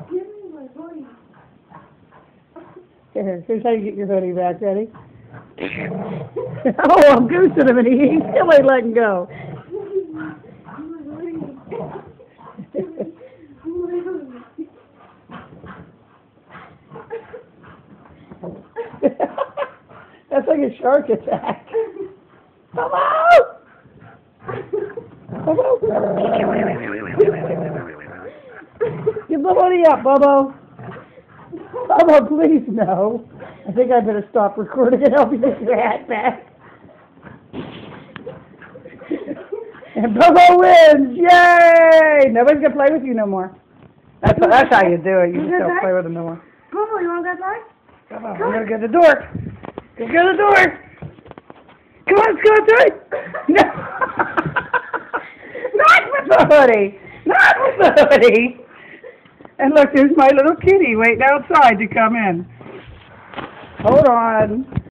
Give me my hoodie. Here's how you get your hoodie back. Ready? Oh, I'm goosing him, and he still ain't letting go. That's like a shark attack. Bobo! Bobo! Give the hoodie up, Bobo. Bobo, please, no. I think I better stop recording and help you get your hat back. And Bobo wins! Yay! Nobody's gonna play with you no more. That's how you do it. You just don't play with them no more. Bobo, you want to go play? Come on, I'm gonna go to the door. Go to the door. Come on, let's go inside. No. Not with the hoodie. Not with the hoodie. And look, there's my little kitty waiting outside to come in. Hold on.